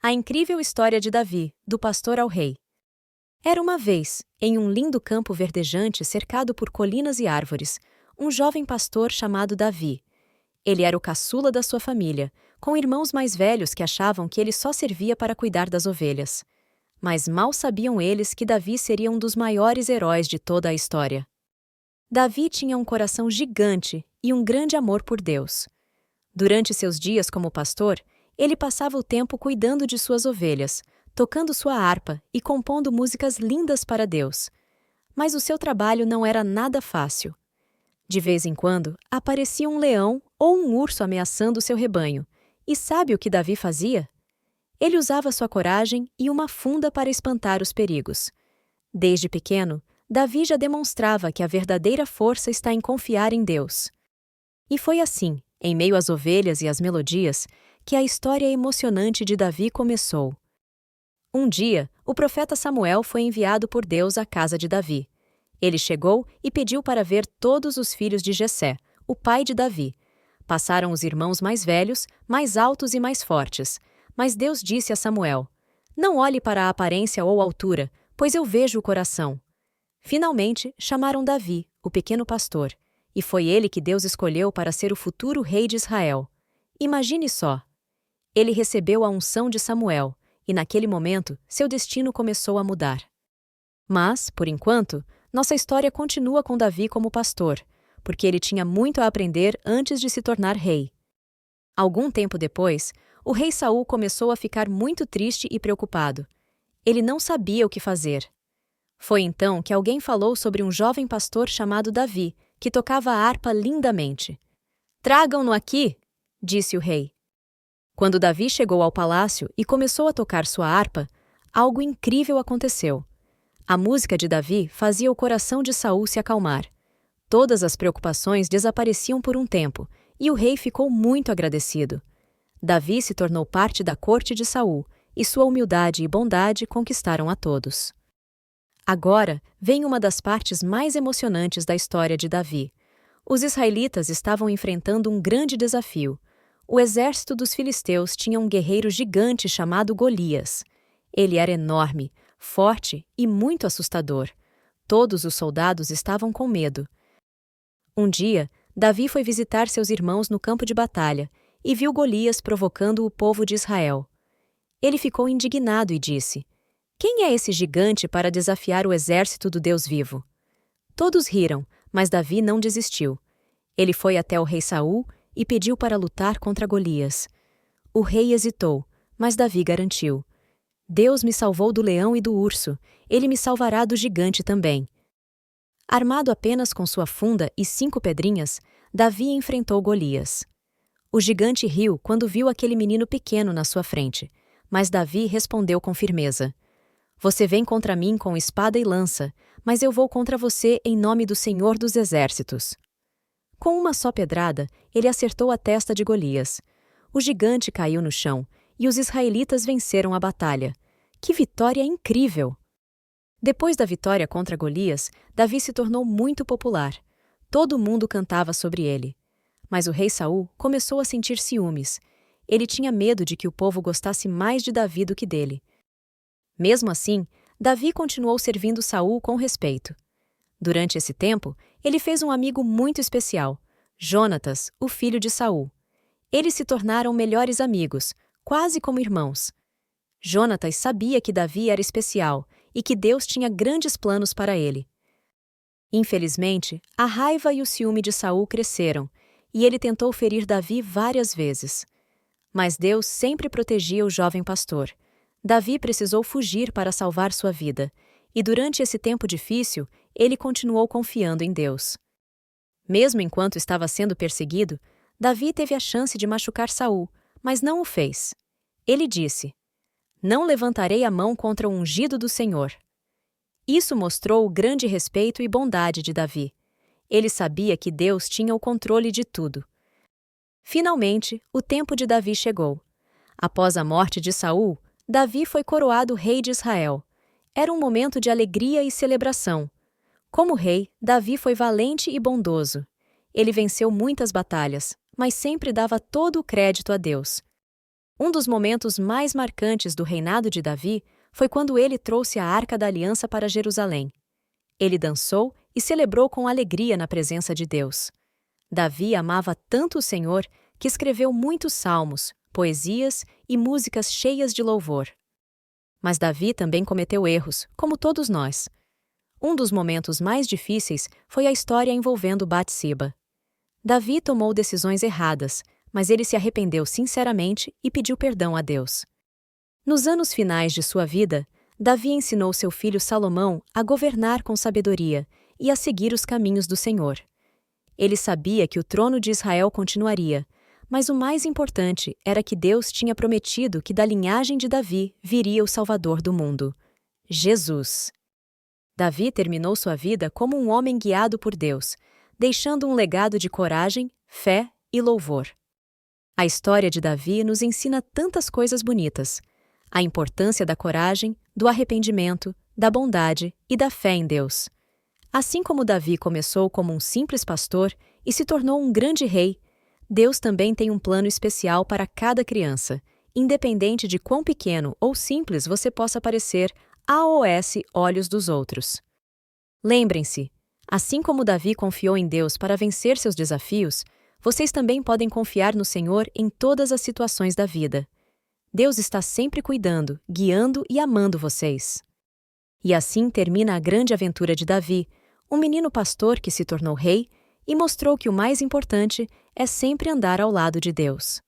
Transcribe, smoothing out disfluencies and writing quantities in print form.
A incrível história de Davi, do pastor ao rei. Era uma vez, em um lindo campo verdejante cercado por colinas e árvores, um jovem pastor chamado Davi. Ele era o caçula da sua família, com irmãos mais velhos que achavam que ele só servia para cuidar das ovelhas. Mas mal sabiam eles que Davi seria um dos maiores heróis de toda a história. Davi tinha um coração gigante e um grande amor por Deus. Durante seus dias como pastor, ele passava o tempo cuidando de suas ovelhas, tocando sua harpa e compondo músicas lindas para Deus. Mas o seu trabalho não era nada fácil. De vez em quando, aparecia um leão ou um urso ameaçando seu rebanho. E sabe o que Davi fazia? Ele usava sua coragem e uma funda para espantar os perigos. Desde pequeno, Davi já demonstrava que a verdadeira força está em confiar em Deus. E foi assim, em meio às ovelhas e às melodias, que a história emocionante de Davi começou. Um dia, o profeta Samuel foi enviado por Deus à casa de Davi. Ele chegou e pediu para ver todos os filhos de Jessé, o pai de Davi. Passaram os irmãos mais velhos, mais altos e mais fortes. Mas Deus disse a Samuel: "Não olhe para a aparência ou altura, pois eu vejo o coração." Finalmente, chamaram Davi, o pequeno pastor, e foi ele que Deus escolheu para ser o futuro rei de Israel. Imagine só! Ele recebeu a unção de Samuel, e naquele momento, seu destino começou a mudar. Mas, por enquanto, nossa história continua com Davi como pastor, porque ele tinha muito a aprender antes de se tornar rei. Algum tempo depois, o rei Saul começou a ficar muito triste e preocupado. Ele não sabia o que fazer. Foi então que alguém falou sobre um jovem pastor chamado Davi, que tocava a harpa lindamente. "Tragam-no aqui", disse o rei. Quando Davi chegou ao palácio e começou a tocar sua harpa, algo incrível aconteceu. A música de Davi fazia o coração de Saul se acalmar. Todas as preocupações desapareciam por um tempo, e o rei ficou muito agradecido. Davi se tornou parte da corte de Saul, e sua humildade e bondade conquistaram a todos. Agora vem uma das partes mais emocionantes da história de Davi. Os israelitas estavam enfrentando um grande desafio. O exército dos filisteus tinha um guerreiro gigante chamado Golias. Ele era enorme, forte e muito assustador. Todos os soldados estavam com medo. Um dia, Davi foi visitar seus irmãos no campo de batalha e viu Golias provocando o povo de Israel. Ele ficou indignado e disse: "Quem é esse gigante para desafiar o exército do Deus vivo?" Todos riram, mas Davi não desistiu. Ele foi até o rei Saul e pediu para lutar contra Golias. O rei hesitou, mas Davi garantiu: "Deus me salvou do leão e do urso, ele me salvará do gigante também." Armado apenas com sua funda e 5 pedrinhas, Davi enfrentou Golias. O gigante riu quando viu aquele menino pequeno na sua frente, mas Davi respondeu com firmeza: "Você vem contra mim com espada e lança, mas eu vou contra você em nome do Senhor dos Exércitos." Com uma só pedrada, ele acertou a testa de Golias. O gigante caiu no chão, e os israelitas venceram a batalha. Que vitória incrível! Depois da vitória contra Golias, Davi se tornou muito popular. Todo mundo cantava sobre ele. Mas o rei Saul começou a sentir ciúmes. Ele tinha medo de que o povo gostasse mais de Davi do que dele. Mesmo assim, Davi continuou servindo Saul com respeito. Durante esse tempo, ele fez um amigo muito especial, Jonatas, o filho de Saul. Eles se tornaram melhores amigos, quase como irmãos. Jonatas sabia que Davi era especial e que Deus tinha grandes planos para ele. Infelizmente, a raiva e o ciúme de Saul cresceram, e ele tentou ferir Davi várias vezes. Mas Deus sempre protegia o jovem pastor. Davi precisou fugir para salvar sua vida, e durante esse tempo difícil, ele continuou confiando em Deus. Mesmo enquanto estava sendo perseguido, Davi teve a chance de machucar Saul, mas não o fez. Ele disse: "Não levantarei a mão contra o ungido do Senhor." Isso mostrou o grande respeito e bondade de Davi. Ele sabia que Deus tinha o controle de tudo. Finalmente, o tempo de Davi chegou. Após a morte de Saul, Davi foi coroado rei de Israel. Era um momento de alegria e celebração. Como rei, Davi foi valente e bondoso. Ele venceu muitas batalhas, mas sempre dava todo o crédito a Deus. Um dos momentos mais marcantes do reinado de Davi foi quando ele trouxe a Arca da Aliança para Jerusalém. Ele dançou e celebrou com alegria na presença de Deus. Davi amava tanto o Senhor que escreveu muitos salmos, poesias e músicas cheias de louvor. Mas Davi também cometeu erros, como todos nós. Um dos momentos mais difíceis foi a história envolvendo Batseba. Davi tomou decisões erradas, mas ele se arrependeu sinceramente e pediu perdão a Deus. Nos anos finais de sua vida, Davi ensinou seu filho Salomão a governar com sabedoria e a seguir os caminhos do Senhor. Ele sabia que o trono de Israel continuaria, mas o mais importante era que Deus tinha prometido que da linhagem de Davi viria o Salvador do mundo, Jesus. Davi terminou sua vida como um homem guiado por Deus, deixando um legado de coragem, fé e louvor. A história de Davi nos ensina tantas coisas bonitas: a importância da coragem, do arrependimento, da bondade e da fé em Deus. Assim como Davi começou como um simples pastor e se tornou um grande rei, Deus também tem um plano especial para cada criança, independente de quão pequeno ou simples você possa parecer aos olhos dos outros. Lembrem-se, assim como Davi confiou em Deus para vencer seus desafios, vocês também podem confiar no Senhor em todas as situações da vida. Deus está sempre cuidando, guiando e amando vocês. E assim termina a grande aventura de Davi, um menino pastor que se tornou rei e mostrou que o mais importante é sempre andar ao lado de Deus.